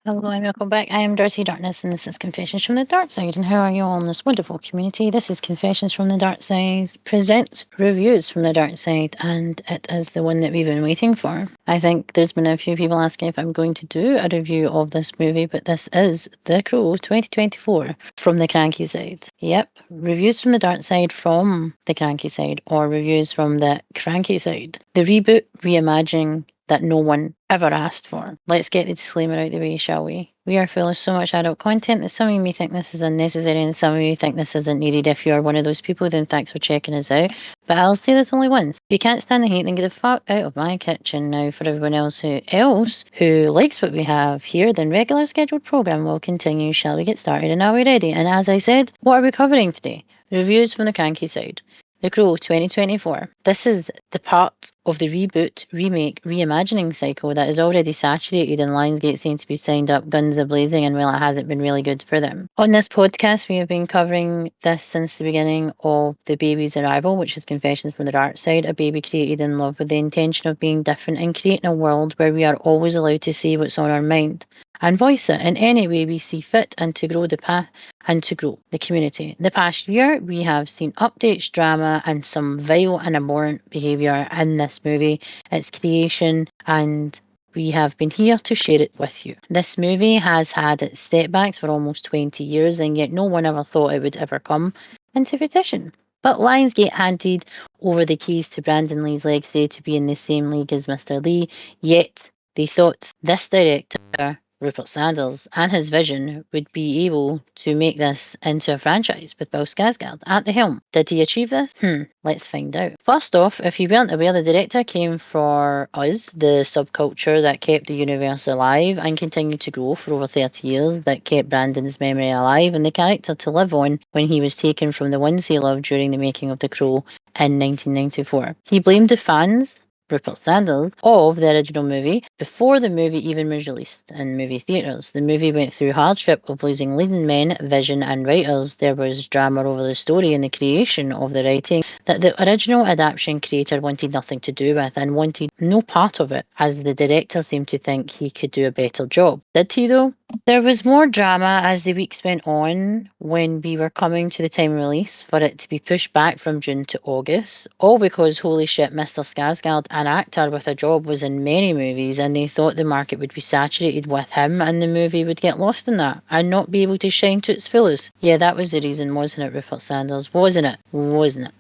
Hello and welcome back. I am Darcy Darkness and this is Confessions from the Dark Side. And how are you all in this wonderful community? This is Confessions from the Dark Side presents Reviews from the Dark Side, and it is the one that we've been waiting for. I think there's been a few people asking if I'm going to do a review of this movie, but this is The Crow 2024 from the Cranky Side. Yep, reviews from the Dark Side from the Cranky Side, or reviews from the Cranky Side. The reboot, reimaging that no one ever asked for. Let's get the disclaimer out the way, shall we? We are full of so much adult content that some of you may think this is unnecessary and some of you think this isn't needed. If you are one of those people, then thanks for checking us out. But I'll say this only once. If you can't stand the hate, then get the fuck out of my kitchen. Now, for everyone else who likes what we have here, then regular scheduled program will continue. Shall we get started? And are we ready? And as I said, what are we covering today? Reviews from the Cranky Side. The Crow 2024. This is the part of the reboot, remake, reimagining cycle that is already saturated and Lionsgate seem to be signed up guns a-blazing, and well, it hasn't been really good for them. On this podcast, we have been covering this since the beginning of the baby's arrival, which is Confessions from the Dark Side, a baby created in love with the intention of being different and creating a world where we are always allowed to say what's on our mind and voice it in any way we see fit and to grow the community. The past year, we have seen updates, drama, and some vile and abhorrent behaviour in this movie, its creation, and we have been here to share it with you. This movie has had its setbacks for almost 20 years, and yet no one ever thought it would ever come into fruition. But Lionsgate handed over the keys to Brandon Lee's legacy to be in the same league as Mr. Lee, yet they thought this director, Rupert Sanders, and his vision would be able to make this into a franchise with Bill Skarsgård at the helm. Did he achieve this? Let's find out. First off, if you weren't aware, the director came for Us, the subculture that kept the universe alive and continued to grow for over 30 years, that kept Brandon's memory alive and the character to live on when he was taken from the ones he loved during the making of The Crow in 1994. He blamed the fans, Rupert Sanders, of the original movie before the movie even was released in movie theatres. The movie went through hardship of losing leading men, vision and writers. There was drama over the story and the creation of the writing that the original adaptation creator wanted nothing to do with and wanted no part of it, as the director seemed to think he could do a better job. Did he though? There was more drama as the weeks went on when we were coming to the time of release for it to be pushed back from June to August, all because holy shit, Mr. Skarsgård, an actor with a job, was in many movies and they thought the market would be saturated with him and the movie would get lost in that and not be able to shine to its fullest. Yeah, that was the reason, wasn't it, Rupert Sanders? Wasn't it? Wasn't it?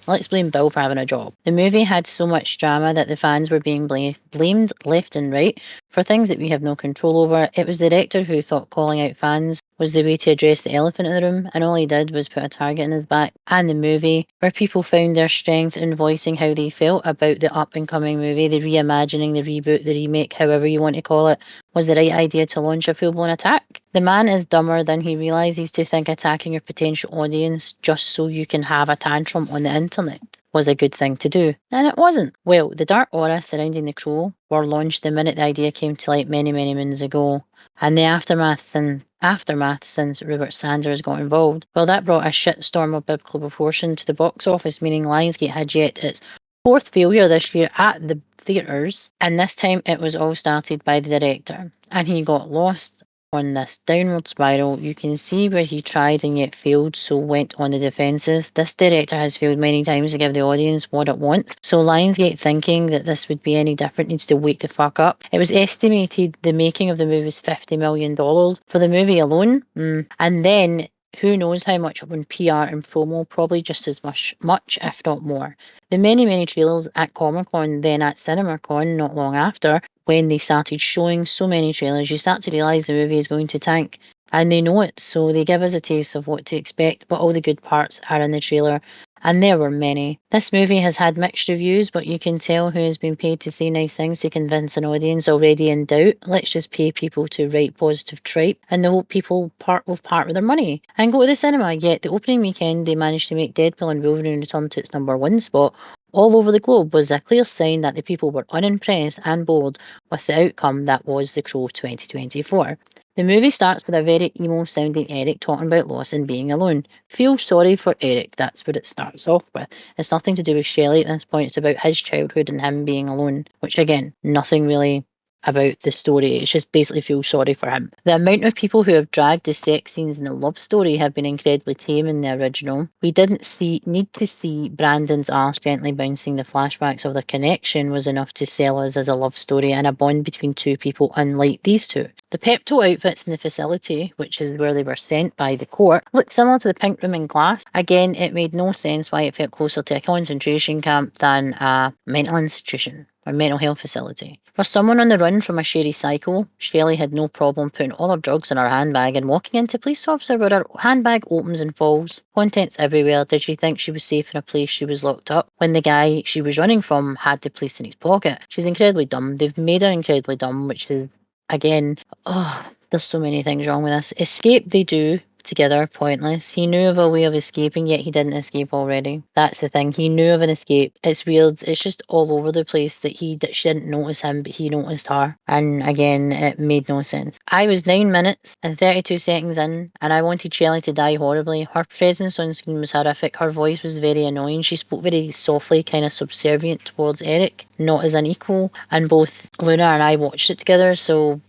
Let's blame Bill for having a job. The movie had so much drama that the fans were being blamed left and right for things that we have no control over. It was the director who thought calling out fans was the way to address the elephant in the room, and all he did was put a target in his back. And the movie, where people found their strength in voicing how they felt about the up and coming movie, the reimagining, the reboot, the remake, however you want to call it, was the right idea to launch a full-blown attack. The man is dumber than he realises to think attacking your potential audience just so you can have a tantrum on the internet was a good thing to do. And it wasn't. Well, the dark aura surrounding The Crow were launched the minute the idea came to light many, many moons ago. And the aftermath since Rupert Sanders got involved, well, that brought a shitstorm of biblical proportion to the box office, meaning Lionsgate had yet its fourth failure this year at the theatres, and this time it was all started by the director, and he got lost on this downward spiral. You can see where he tried and yet failed, so went on the defensive. This director has failed many times to give the audience what it wants, so Lionsgate, thinking that this would be any different, needs to wake the fuck up. It was estimated the making of the movie was $50 million for the movie alone, and then who knows how much on PR and promo, probably just as much, if not more. The many, many trailers at Comic-Con, then at CinemaCon not long after, when they started showing so many trailers, you start to realise the movie is going to tank. And they know it, so they give us a taste of what to expect, but all the good parts are in the trailer. And there were many. This movie has had mixed reviews, but you can tell who has been paid to say nice things to convince an audience already in doubt. Let's just pay people to write positive tripe, and they hope people will part with their money and go to the cinema. Yet the opening weekend, they managed to make Deadpool and Wolverine return to its #1 spot all over the globe, was a clear sign that the people were unimpressed and bored with the outcome that was The Crow 2024. The movie starts with a very emo-sounding Eric talking about loss and being alone. Feel sorry for Eric, that's what it starts off with. It's nothing to do with Shelley at this point, it's about his childhood and him being alone, which again, nothing really about the story. It's just basically feel sorry for him. The amount of people who have dragged the sex scenes in the love story have been incredibly tame in the original. We didn't need to see Brandon's arse gently bouncing. The flashbacks of their connection was enough to sell us as a love story and a bond between two people unlike these two. The Pepto outfits in the facility, which is where they were sent by the court, looked similar to the pink room in Glass. Again, it made no sense why it felt closer to a concentration camp than a mental institution or mental health facility. For someone on the run from a Sherry cycle, Shelley had no problem putting all her drugs in her handbag and walking into a police officer where her handbag opens and falls. Contents everywhere. Did she think she was safe in a place she was locked up when the guy she was running from had the police in his pocket? She's incredibly dumb. They've made her incredibly dumb, which is, again, there's so many things wrong with this. Escape they do together, pointless. He knew of a way of escaping, yet he didn't escape already. That's the thing. He knew of an escape. It's weird. It's just all over the place that she didn't notice him, but he noticed her. And again, it made no sense. I was 9 minutes and 32 seconds in, and I wanted Shelley to die horribly. Her presence on screen was horrific. Her voice was very annoying. She spoke very softly, kind of subservient towards Eric, not as an equal. And both Luna and I watched it together, so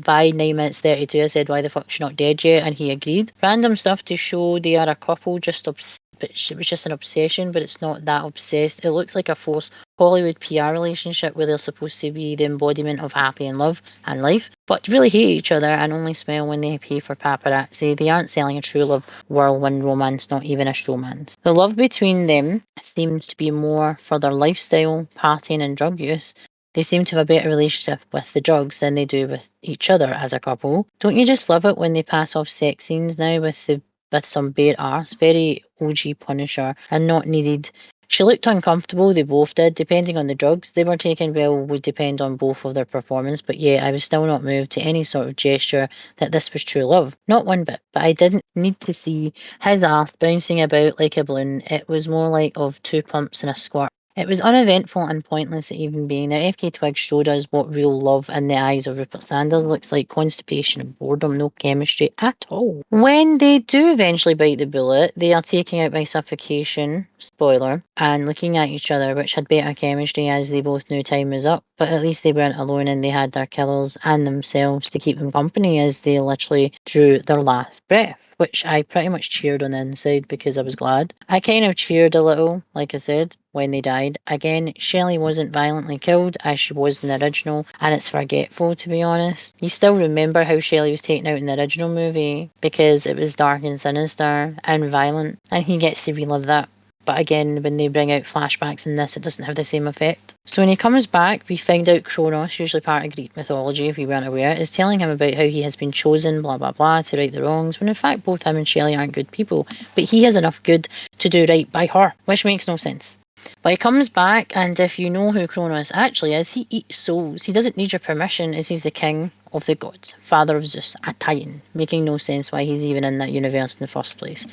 by 9 minutes 32, I said, "Why the fuck's she not dead yet?" And he agreed. Random stuff to show they are a couple, but it was just an obsession, but it's not that obsessed. It looks like a forced Hollywood PR relationship where they're supposed to be the embodiment of happy in love and life, but really hate each other and only smile when they pay for paparazzi. They aren't selling a true love whirlwind romance, not even a showman's. The love between them seems to be more for their lifestyle, partying and drug use. They seem to have a better relationship with the drugs than they do with each other as a couple. Don't you just love it when they pass off sex scenes now with some bare arse? Very OG Punisher and not needed. She looked uncomfortable, they both did. Depending on the drugs they were taking, well, would depend on both of their performance. But yeah, I was still not moved to any sort of gesture that this was true love. Not one bit. But I didn't need to see his arse bouncing about like a balloon. It was more like of two pumps and a squirt. It was uneventful and pointless at even being there. FK Twigs showed us what real love in the eyes of Rupert Sanders looks like: constipation and boredom, no chemistry at all. When they do eventually bite the bullet, they are taken out by suffocation, spoiler, and looking at each other, which had better chemistry as they both knew time was up, but at least they weren't alone and they had their killers and themselves to keep them company as they literally drew their last breath, which I pretty much cheered on the inside because I was glad. I kind of cheered a little, like I said, when they died. Again, Shelley wasn't violently killed as she was in the original, and it's forgetful, to be honest. You still remember how Shelley was taken out in the original movie because it was dark and sinister and violent, and he gets to relive that. But again, when they bring out flashbacks in this, it doesn't have the same effect. So when he comes back, we find out Kronos, usually part of Greek mythology if we weren't aware, is telling him about how he has been chosen, blah blah blah, to right the wrongs, when in fact both him and Shelley aren't good people, but he has enough good to do right by her, which makes no sense. But he comes back, and if you know who Kronos actually is, he eats souls. He doesn't need your permission, as he's the king of the gods, father of Zeus, a Titan, making no sense why he's even in that universe in the first place.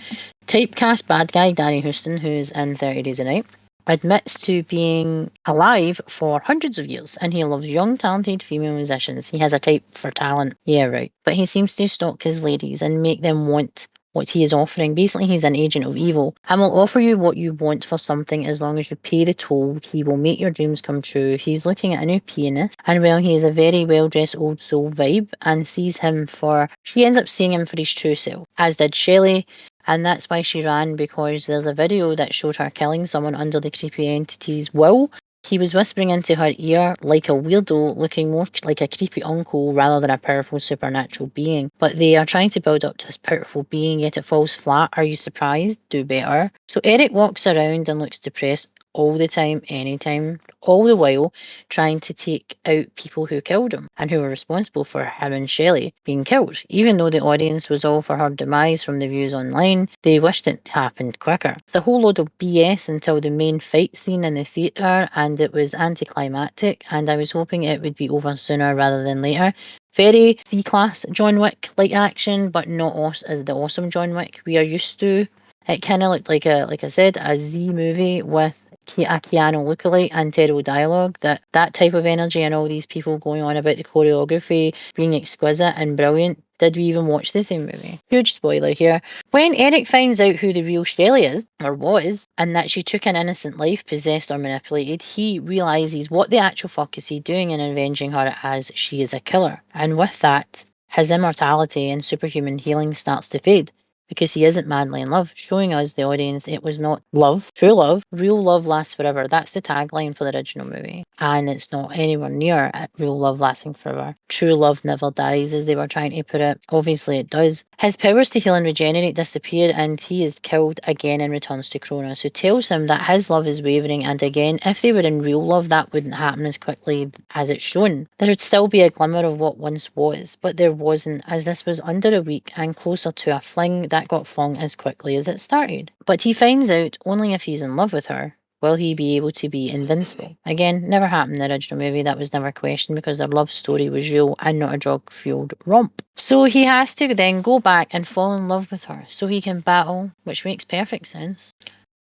Typecast bad guy Danny Houston, who's in 30 Days a Night, admits to being alive for hundreds of years, and he loves young, talented female musicians. He has a type for talent. Yeah, right. But he seems to stalk his ladies and make them want what he is offering. Basically, he's an agent of evil and will offer you what you want for something as long as you pay the toll. He will make your dreams come true. He's looking at a new pianist, and well, he is a very well-dressed old soul vibe, and she ends up seeing him for his true self, as did Shelley. And that's why she ran, because there's a video that showed her killing someone under the creepy entity's will. He was whispering into her ear like a weirdo, looking more like a creepy uncle rather than a powerful supernatural being. But they are trying to build up to this powerful being, yet it falls flat. Are you surprised? Do better. So Eric walks around and looks depressed all the time, anytime, all the while trying to take out people who killed him and who were responsible for him and Shelley being killed. Even though the audience was all for her demise from the views online, they wished it happened quicker. It's a whole load of BS until the main fight scene in the theatre, and it was anticlimactic, and I was hoping it would be over sooner rather than later. Very C-class John Wick-like action, but not as the awesome John Wick we are used to. It kind of looked like like I said, a Z movie with a Keanu lookalike and terrible dialogue, that type of energy and all these people going on about the choreography being exquisite and brilliant. Did we even watch the same movie? Huge spoiler here. When Eric finds out who the real Shelley is, or was, and that she took an innocent life possessed or manipulated, he realises what the actual fuck is he doing in avenging her as she is a killer. And with that, his immortality and superhuman healing starts to fade because he isn't madly in love, showing us, the audience, it was not love, true love. Real love lasts forever. That's the tagline for the original movie. And it's not anywhere near real love lasting forever. True love never dies, as they were trying to put it. Obviously, it does. His powers to heal and regenerate disappear, and he is killed again and returns to Cronus, who tells him that his love is wavering. And again, if they were in real love, that wouldn't happen as quickly as it's shown. There would still be a glimmer of what once was, but there wasn't, as this was under a week and closer to a fling that got flung as quickly as it started. But he finds out only if he's in love with her will he be able to be invincible. Again, never happened in the original movie. That was never questioned because their love story was real and not a drug-fueled romp. So he has to then go back and fall in love with her so he can battle, which makes perfect sense.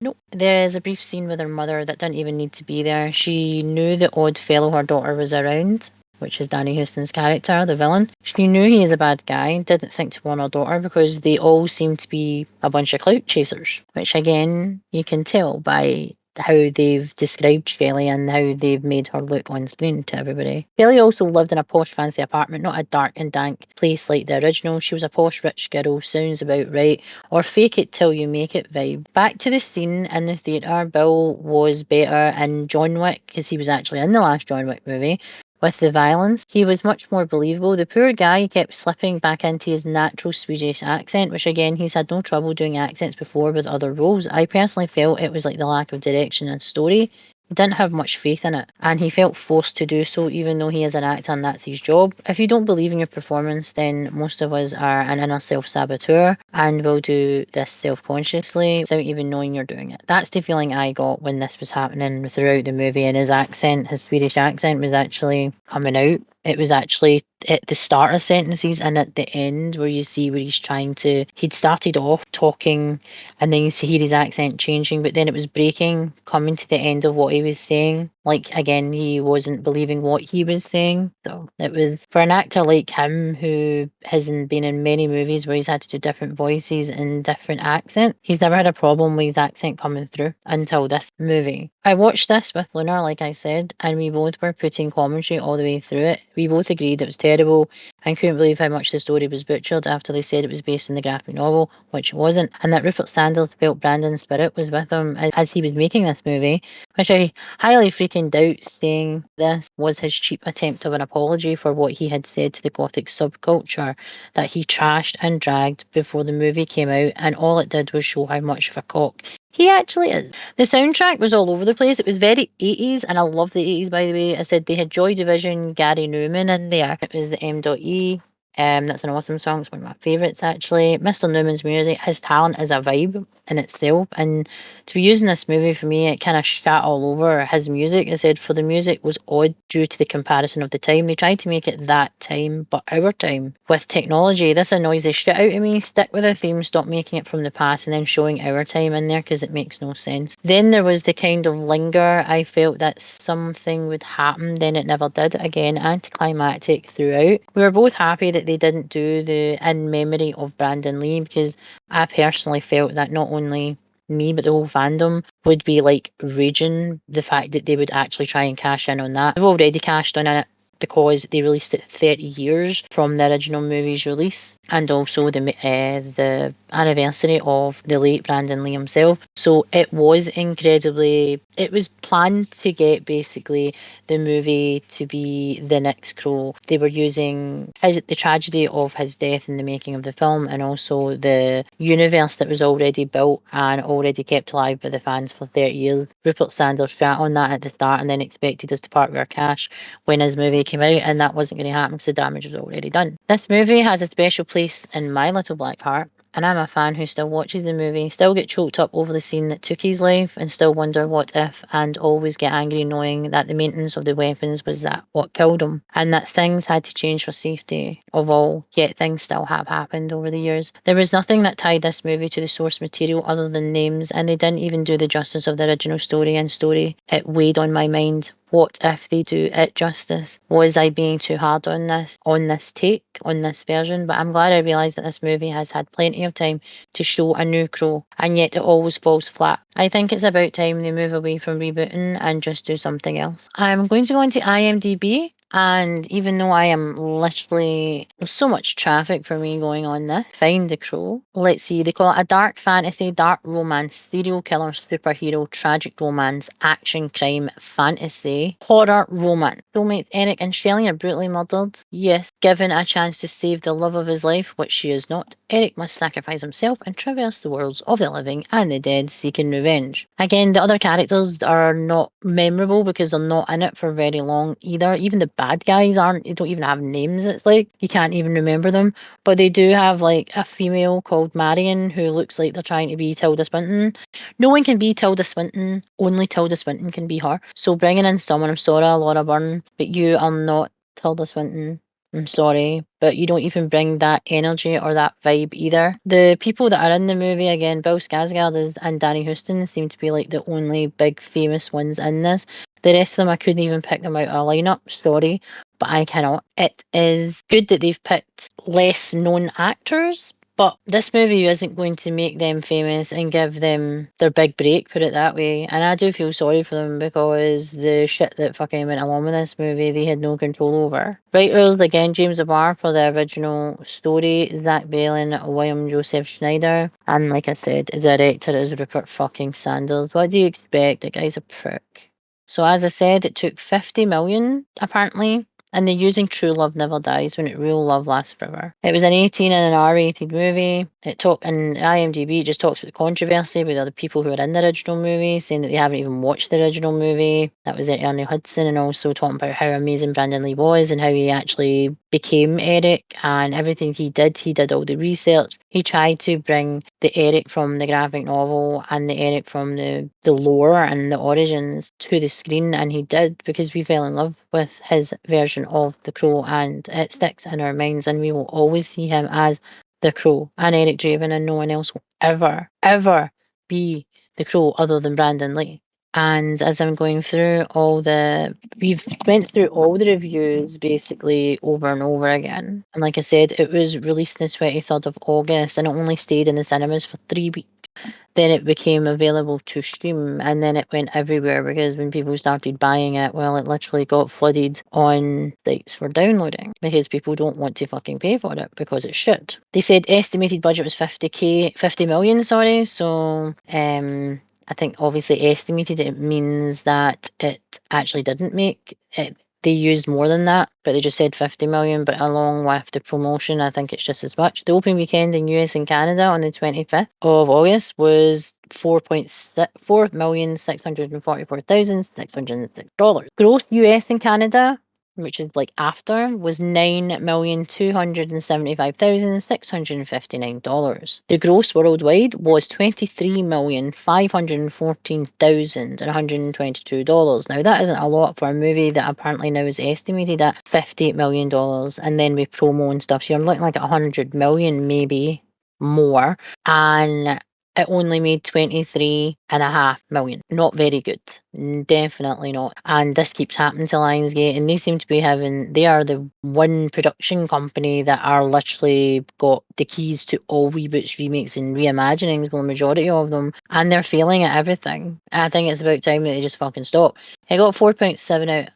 Nope. There is a brief scene with her mother that didn't even need to be there. She knew the odd fellow her daughter was around, which is Danny Houston's character, the villain. She knew he is a bad guy, didn't think to warn her daughter because they all seem to be a bunch of clout chasers, which again, you can tell by how they've described Shelley and how they've made her look on screen to everybody. Shelley also lived in a posh fancy apartment, not a dark and dank place like the original. She was a posh rich girl, sounds about right, or fake it till you make it vibe. Back to the scene in the theatre, Bill was better in John Wick, because he was actually in the last John Wick movie. With the violence, he was much more believable. The poor guy kept slipping back into his natural Swedish accent, which again, he's had no trouble doing accents before with other roles. I personally felt it was like the lack of direction and story. He didn't have much faith in it, and he felt forced to do so even though he is an actor and that's his job. If you don't believe in your performance, then most of us are an inner self-saboteur and will do this self-consciously without even knowing you're doing it. That's the feeling I got when this was happening throughout the movie, and his accent, his Swedish accent, was actually coming out. It was actually at the start of sentences and at the end where you see where he'd started off talking and then you see hear his accent changing, but then it was breaking, coming to the end of what he was saying. Like, again, he wasn't believing what he was saying. So it was, for an actor like him who hasn't been in many movies where he's had to do different voices and different accents, he's never had a problem with his accent coming through until this movie. I watched this with Luna, like I said, and we both were putting commentary all the way through it. We both agreed it was terrible and couldn't believe how much the story was butchered after they said it was based on the graphic novel, which it wasn't, and that Rupert Sanders felt Brandon's spirit was with him as he was making this movie, which I highly freaking doubt, saying this was his cheap attempt of an apology for what he had said to the gothic subculture that he trashed and dragged before the movie came out, and all it did was show how much of a cock he actually is. The soundtrack was all over the place. It was very 80s, and I love the 80s, by the way. I said they had Joy Division, Gary Newman in there. It was the M.E. That's an awesome song. It's one of my favourites, actually. Mr. Newman's music, his talent is a vibe in itself. And to be using this movie, for me, it kind of shat all over his music. I said, for the music was odd due to the comparison of the time. They tried to make it that time, but our time. With technology, this annoys the shit out of me. Stick with the theme, stop making it from the past and then showing our time in there because it makes no sense. Then there was the kind of linger. I felt that something would happen, then it never did. Again, anticlimactic throughout. We were both happy that they didn't do the in memory of Brandon Lee because I personally felt that not only me but the whole fandom would be like raging the fact that they would actually try and cash in on that. They've already cashed in on it because they released it 30 years from the original movie's release, and also the anniversary of the late Brandon Lee himself. So it was it was planned to get basically the movie to be the next Crow. They were using the tragedy of his death in the making of the film, and also the universe that was already built and already kept alive by the fans for 30 years. Rupert Sanders sat on that at the start and then expected us to part with our cash when his movie came out, and that wasn't going to happen because the damage was already done. This movie has a special place in my little black heart. And I'm a fan who still watches the movie, still get choked up over the scene that took his life, and still wonder what if, and always get angry knowing that the maintenance of the weapons was that what killed him, and that things had to change for safety of all, yet things still have happened over the years. There was nothing that tied this movie to the source material other than names, and they didn't even do the justice of the original story and story. It weighed on my mind. What if they do it justice? Was I being too hard on this take, on this version? But I'm glad I realised that this movie has had plenty of time to show a new Crow, and yet it always falls flat. I think it's about time they move away from rebooting and just do something else. I'm going to go into IMDb. And even though I am literally so much traffic for me going on this, find the Crow. Let's see, they call it a dark fantasy, dark romance, serial killer, superhero, tragic romance, action, crime, fantasy, horror, romance. Soulmates Eric and Shelley are brutally murdered. Yes, given a chance to save the love of his life, which she is not, Eric must sacrifice himself and traverse the worlds of the living and the dead seeking revenge. Again, the other characters are not memorable because they're not in it for very long either. Even the bad guys they don't even have names. It's like you can't even remember them. But they do have like a female called Marion who looks like they're trying to be Tilda Swinton. No one can be Tilda Swinton, only Tilda Swinton can be her. So bringing in someone, I'm sorry, Laura Byrne, but you are not Tilda Swinton. I'm sorry, but you don't even bring that energy or that vibe either. The people that are in the movie, again, Bill Skarsgård and Danny Houston seem to be like the only big famous ones in this. The rest of them, I couldn't even pick them out of a lineup. Sorry, but I cannot. It is good that they've picked less known actors, but this movie isn't going to make them famous and give them their big break, put it that way. And I do feel sorry for them because the shit that fucking went along with this movie, they had no control over. Writers, again, James Abar for the original story, Zach Bailin, William Joseph Schneider, and like I said, the director is Rupert fucking Sanders. What do you expect? The guy's a prick. So as I said, it took 50 million, apparently, and they're using True Love Never Dies when real love lasts forever. It was an 18 and an R-rated movie. In IMDb, it just talks about the controversy with other people who were in the original movie, saying that they haven't even watched the original movie. That was Ernie Hudson, and also talking about how amazing Brandon Lee was and how he actually became Eric and everything he did all the research. He tried to bring the Eric from the graphic novel and the Eric from the lore and the origins to the screen, and he did because we fell in love with his version of the Crow, and it sticks in our minds, and we will always see him as the Crow and Eric Draven, and no one else will ever be the Crow other than Brandon Lee. And as I'm going through we've went through all the reviews basically over and over again. And like I said, it was released on the 23rd of August and it only stayed in the cinemas for 3 weeks. Then it became available to stream and then it went everywhere because when people started buying it, well, it literally got flooded on sites for downloading because people don't want to fucking pay for it because it's shit. They said estimated budget was 50 million, sorry. So, I think obviously estimated, it means that it actually didn't make it. They used more than that, but they just said 50 million. But along with the promotion, I think it's just as much. The opening weekend in US and Canada on the 25th of August was $4,644,606. Gross US and Canada, which is like after, was $9,275,659. The gross worldwide was $23,514,122. Now that isn't a lot for a movie that apparently now is estimated at $58 million, and then with promo and stuff, so you're looking like 100 million, maybe more, and it only made 23.5 million. Not very good. Definitely not. And this keeps happening to Lionsgate, and they seem to be they are the one production company that are literally got the keys to all reboots, remakes, and reimaginings, well, the majority of them, and they're failing at everything. I think it's about time that they just fucking stop. It got 4.7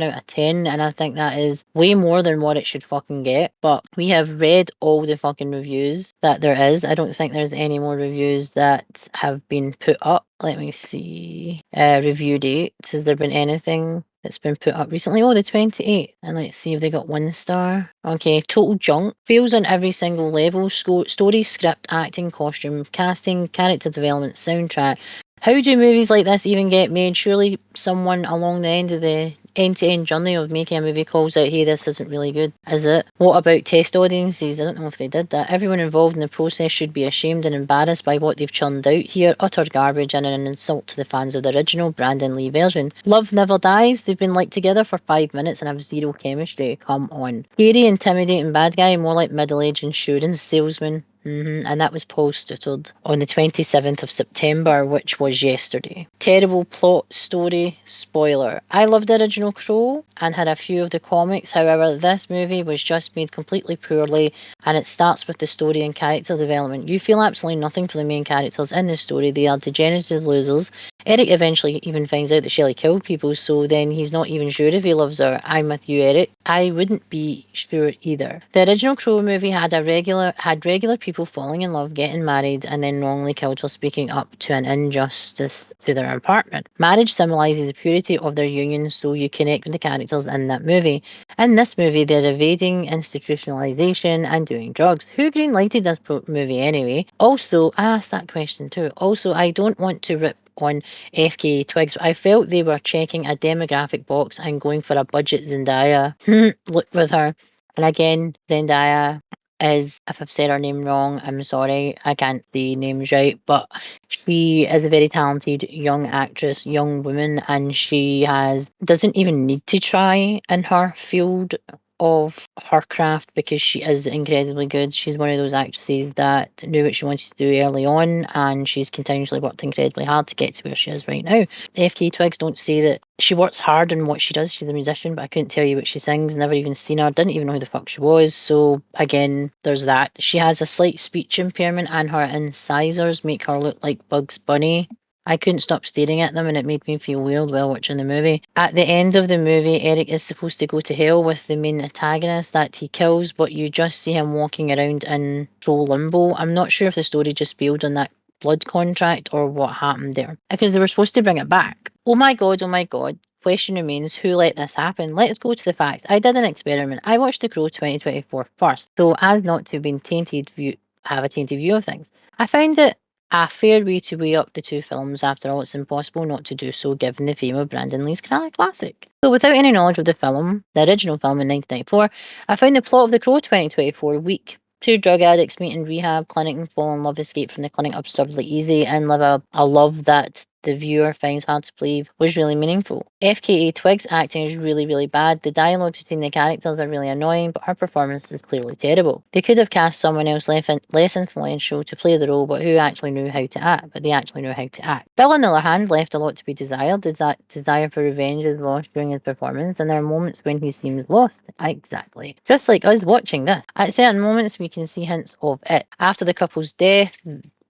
out of 10, and I think that is way more than what it should fucking get. But we have read all the fucking reviews that there is. I don't think there's any more reviews that have been put up. Let me see. Review date. Has there been anything that's been put up recently? Oh, the 28th. And let's see if they got 1 star. Okay, total junk. Fails on every single level. Story, script, acting, costume, casting, character development, soundtrack. How do movies like this even get made? Surely someone along the end of the end-to-end journey of making a movie calls out, hey, this isn't really good, is it? What about test audiences? I don't know if they did that. Everyone involved in the process should be ashamed and embarrassed by what they've churned out here. Utter garbage and an insult to the fans of the original Brandon Lee version. Love never dies. They've been like together for 5 minutes and have zero chemistry. Come on. Scary, intimidating bad guy, more like middle-aged insurance salesman. And that was posted on the 27th of September, which was yesterday. Terrible plot, story, spoiler. I loved the original Crow and had a few of the comics, however, this movie was just made completely poorly, and it starts with the story and character development. You feel absolutely nothing for the main characters in the story. They are degenerate losers. Eric eventually even finds out that Shelley killed people, so then he's not even sure if he loves her. I'm with you, Eric. I wouldn't be sure either. The original Crow movie had regular people falling in love, getting married, and then wrongly killed for speaking up to an injustice to their apartment. Marriage symbolises the purity of their union, so you connect with the characters in that movie. In this movie, they're evading institutionalization and doing drugs. Who greenlighted this movie anyway? Also, I asked that question too. Also, I don't want to rip on FKA Twigs, but I felt they were checking a demographic box and going for a budget Zendaya look with her. And again, Zendaya is, if I've said her name wrong, I'm sorry, I can't say names right, but she is a very talented young actress, young woman, and she doesn't even need to try in her field of her craft because she is incredibly good. She's one of those actresses that knew what she wanted to do early on, and she's continuously worked incredibly hard to get to where she is right now. FK Twigs don't say that she works hard in what she does. She's a musician, but I couldn't tell you what she sings. Never even seen her. Didn't even know who the fuck she was. So again, there's that. She has a slight speech impairment, and her incisors make her look like Bugs Bunny. I couldn't stop staring at them, and it made me feel weird while watching the movie. At the end of the movie, Eric is supposed to go to hell with the main antagonist that he kills, but you just see him walking around in soul limbo. I'm not sure if the story just bailed on that blood contract or what happened there, because they were supposed to bring it back. Oh my god, oh my god. Question remains, who let this happen? Let's go to the facts. I did an experiment. I watched The Crow 2024 first, so as not to be have a tainted view of things. I found it a fair way to weigh up the two films. After all, it's impossible not to do so given the fame of Brandon Lee's classic. So without any knowledge of the film, the original film in 1994, I found the plot of The Crow 2024 weak. Two drug addicts meet in rehab clinic and fall in love, escape from the clinic absurdly easy, and live a love that the viewer finds hard to believe was really meaningful. FKA Twig's acting is really, really bad. The dialogues between the characters are really annoying, but her performance is clearly terrible. They could have cast someone else less influential to play the role, but who actually knew how to act. But they actually knew how to act. Bill, on the other hand, left a lot to be desired. The desire for revenge is lost during his performance, and there are moments when he seems lost. Exactly. Just like us watching this. At certain moments, we can see hints of it. After the couple's death,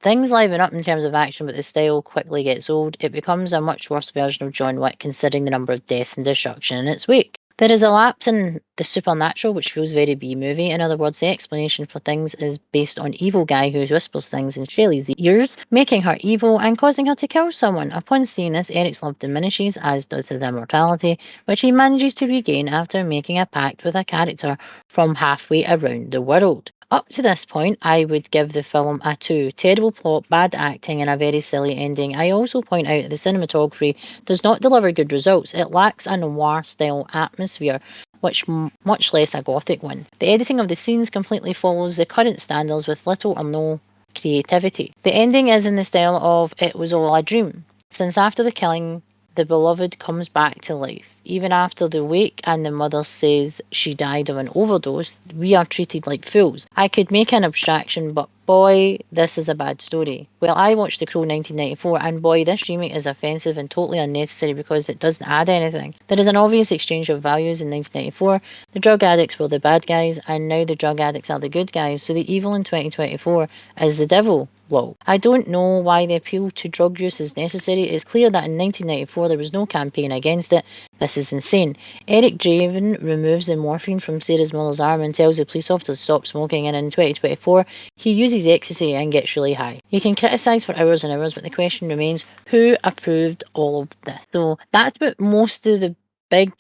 things liven up in terms of action, but the style quickly gets old. It becomes a much worse version of John Wick, considering the number of deaths and destruction in its wake. There is a lapse in the supernatural, which feels very B-movie. In other words, the explanation for things is based on evil guy who whispers things in Shelley's ears, making her evil and causing her to kill someone. Upon seeing this, Eric's love diminishes, as does his immortality, which he manages to regain after making a pact with a character from halfway around the world. Up to this point, I would give the film a 2. Terrible plot, bad acting, and a very silly ending. I also point out that the cinematography does not deliver good results. It lacks a noir-style atmosphere, much less a gothic one. The editing of the scenes completely follows the current standards with little or no creativity. The ending is in the style of It Was All a Dream, since after the killing, the beloved comes back to life. Even after the wake and the mother says she died of an overdose, we are treated like fools. I could make an abstraction, but boy, this is a bad story. Well, I watched The Crow 1994, and boy, this remake is offensive and totally unnecessary because it doesn't add anything. There is an obvious exchange of values in 1994. The drug addicts were the bad guys, and now the drug addicts are the good guys, so the evil in 2024 is the devil. Lol. I don't know why the appeal to drug use is necessary. It's clear that in 1994 there was no campaign against it. This is insane. Eric Draven removes the morphine from Sarah's mother's arm and tells the police officer to stop smoking, and in 2024 he uses ecstasy and gets really high. You can criticise for hours and hours, but the question remains, who approved all of this? So that's what most of the big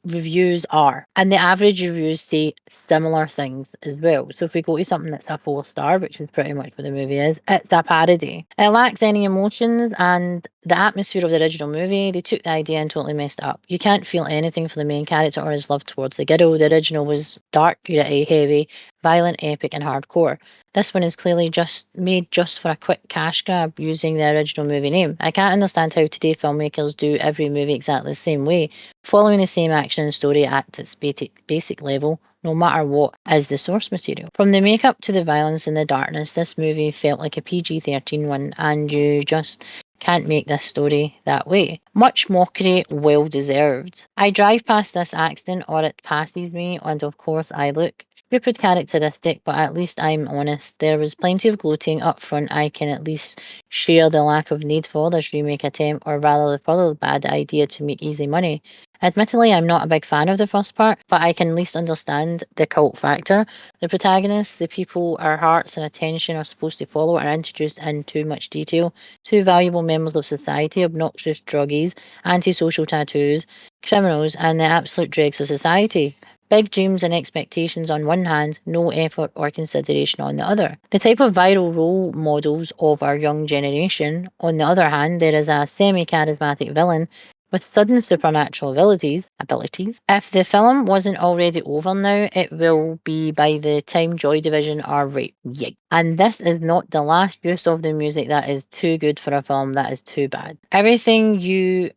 reviews are. And the average reviews say similar things as well. So if we go to something that's a 4-star, which is pretty much what the movie is, it's a parody. It lacks any emotions, and the atmosphere of the original movie, they took the idea and totally messed it up. You can't feel anything for the main character or his love towards the girl. The original was dark, gritty, heavy, violent, epic, and hardcore. This one is clearly just made just for a quick cash grab using the original movie name. I can't understand how today filmmakers do every movie exactly the same way, following the same action and story at its basic level, no matter what is the source material. From the makeup to the violence and the darkness, this movie felt like a PG-13 one, and you just can't make this story that way. Much mockery, well deserved. I drive past this accident or it passes me, and of course I look. Stupid characteristic, but at least I'm honest. There was plenty of gloating up front. I can at least share the lack of need for this remake attempt, or rather the further bad idea to make easy money. Admittedly, I'm not a big fan of the first part, but I can at least understand the cult factor. The protagonists, the people our hearts and attention are supposed to follow, are introduced in too much detail. Two valuable members of society, obnoxious druggies, antisocial tattoos, criminals, and the absolute dregs of society. Big dreams and expectations on one hand, no effort or consideration on the other. The type of viral role models of our young generation, on the other hand, there is a semi charismatic villain with sudden supernatural abilities. If the film wasn't already over now, it will be by the time Joy Division are right. Yay. And this is not the last use of the music that is too good for a film that is too bad. Everything that's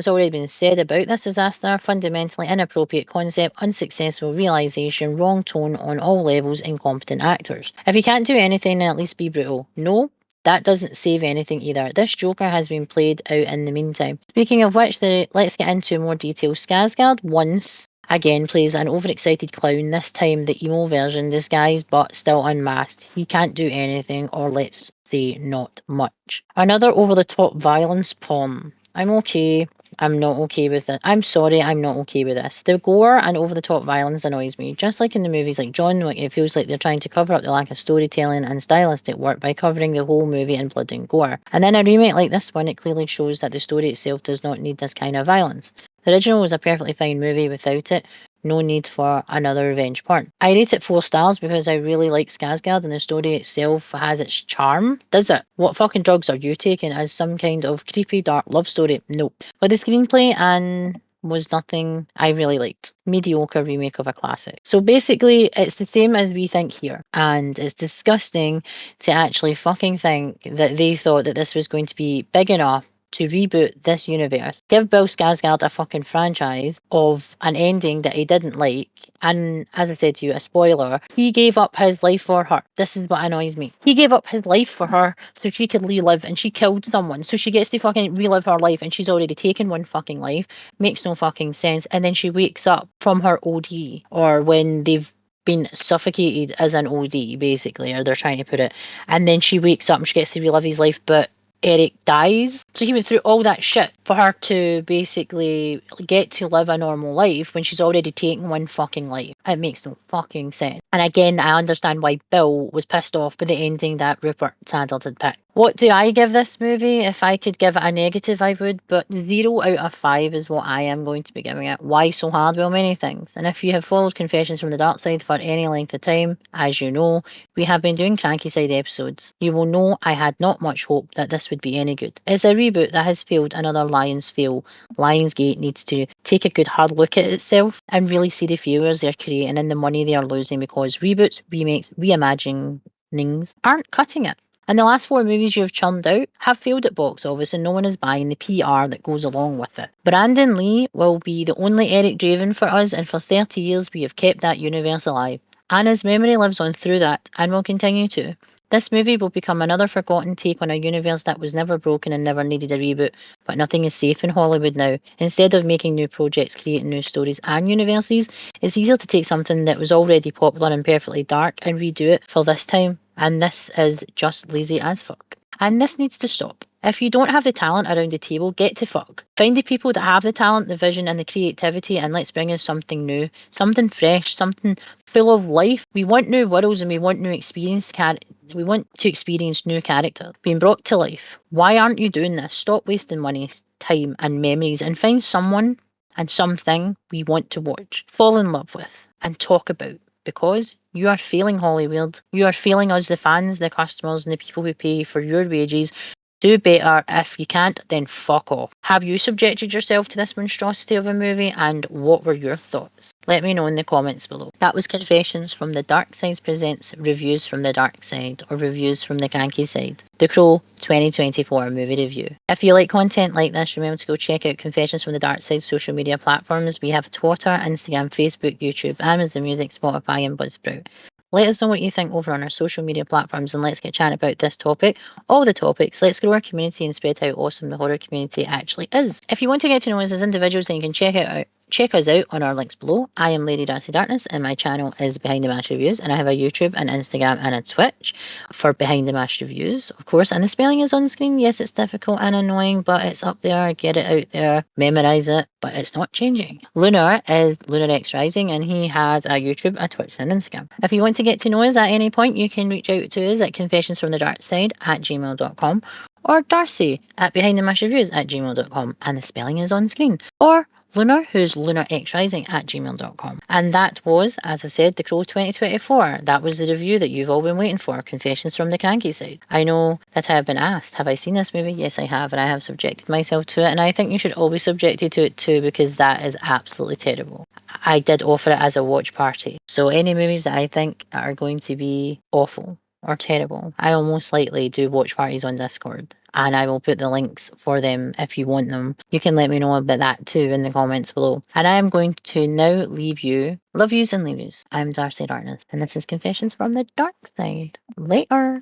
already been said about this disaster, fundamentally inappropriate concept, unsuccessful realization, wrong tone on all levels, incompetent actors. If you can't do anything, then at least be brutal. No, that doesn't save anything either. This Joker has been played out in the meantime. Speaking of which, let's get into more detail. Skarsgård once again plays an overexcited clown, this time the emo version, disguised but still unmasked. He can't do anything, or let's say not much. Another over-the-top violence porn. I'm okay. I'm not okay with it. I'm sorry, I'm not okay with this. The gore and over-the-top violence annoys me. Just like in the movies like John Wick, it feels like they're trying to cover up the lack of storytelling and stylistic work by covering the whole movie in blood and gore. And in a remake like this one, it clearly shows that the story itself does not need this kind of violence. The original was a perfectly fine movie without it. No need for another revenge porn. I rate it 4 stars because I really like Skarsgård and the story itself has its charm. Does it? What fucking drugs are you taking? As some kind of creepy dark love story? Nope. But the screenplay and was nothing I really liked. Mediocre remake of a classic. So basically, it's the same as we think here. And it's disgusting to actually fucking think that they thought that this was going to be big enough to reboot this universe, give Bill Skarsgård a fucking franchise of an ending that he didn't like, and as I said to you, a spoiler, he gave up his life for her. This is what annoys me. He gave up his life for her so she could relive, and she killed someone, so she gets to fucking relive her life, and she's already taken one fucking life. Makes no fucking sense. And then she wakes up from her OD, or when they've been suffocated as an OD, basically, or they're trying to put it, and then she wakes up and she gets to relive his life, but Eric dies. So he went through all that shit for her to basically get to live a normal life when she's already taken one fucking life. It makes no fucking sense. And again, I understand why Bill was pissed off with the ending that Rupert Sanders had picked. What do I give this movie? If I could give it a negative, I would, but 0 out of 5 is what I am going to be giving it. Why so hard? Well, many things. And if you have followed Confessions from the Dark Side for any length of time, as you know, we have been doing Cranky Side episodes. You will know I had not much hope that this would be any good. It's a reboot that has failed another Lions fail. Lionsgate needs to take a good hard look at itself and really see the failures they're creating and the money they are losing, because reboots, remakes, reimaginings aren't cutting it. And the last 4 movies you have churned out have failed at box office, and no one is buying the PR that goes along with it. Brandon Lee will be the only Eric Draven for us, and for 30 years we have kept that universe alive. Anna's memory lives on through that, and will continue to. This movie will become another forgotten take on a universe that was never broken and never needed a reboot, but nothing is safe in Hollywood now. Instead of making new projects, creating new stories and universes, it's easier to take something that was already popular and perfectly dark and redo it for this time, and this is just lazy as fuck. And this needs to stop. If you don't have the talent around the table, get to fuck. Find the people that have the talent, the vision, and the creativity, and let's bring us something new, something fresh, something full of life. We want new worlds and we want new experience. We want to experience new characters being brought to life. Why aren't you doing this? Stop wasting money. time and memories and find someone and something we want to watch, fall in love with, and talk about. Because you are failing Hollywood. You are failing us, the fans, the customers, and the people who pay for your wages. Do better. If you can't, then fuck off. Have you subjected yourself to this monstrosity of a movie, and what were your thoughts? Let me know in the comments below. That was Confessions from the Dark Side presents Reviews from the Dark Side, or Reviews from the Cranky Side. The Crow 2024 movie review. If you like content like this, remember to go check out Confessions from the Dark Side social media platforms. We have Twitter, Instagram, Facebook, YouTube, Amazon Music, Spotify, and Buzzsprout. Let us know what you think over on our social media platforms, and let's get chatting about this topic, all the topics. Let's grow our community and spread how awesome the horror community actually is. If you want to get to know us as individuals, then you can check us out on our links below. I am Lady Darcy Darkness, and my channel is Behind the Mash Reviews, and I have a YouTube, an Instagram, and a Twitch for Behind the Mash Reviews, of course. And the spelling is on screen. Yes, it's difficult and annoying, but it's up there. Get it out there, memorize it, but it's not changing. Lunar is Lunar X Rising, and he has a YouTube, a Twitch, and an Instagram. If you want to get to know us at any point, you can reach out to us at confessionsfromthedarkside@gmail.com, or Darcy at behindthemashReviews@gmail.com, and the spelling is on screen. Or Lunar, who's lunarxrising@gmail.com. And that was, as I said, The Crow 2024. That was the review that you've all been waiting for, Confessions from the Cranky Side. I know that I have been asked, have I seen this movie? Yes, I have, and I have subjected myself to it, and I think you should all be subjected to it too, because that is absolutely terrible. I did offer it as a watch party. So any movies that I think are going to be awful or terrible, I will most likely do watch parties on Discord, and I will put the links for them if you want them. You can let me know about that too in the comments below. And I am going to now leave you, love yous and leave yous. I'm Darcy Darkness, and this is Confessions from the Dark Side. Later.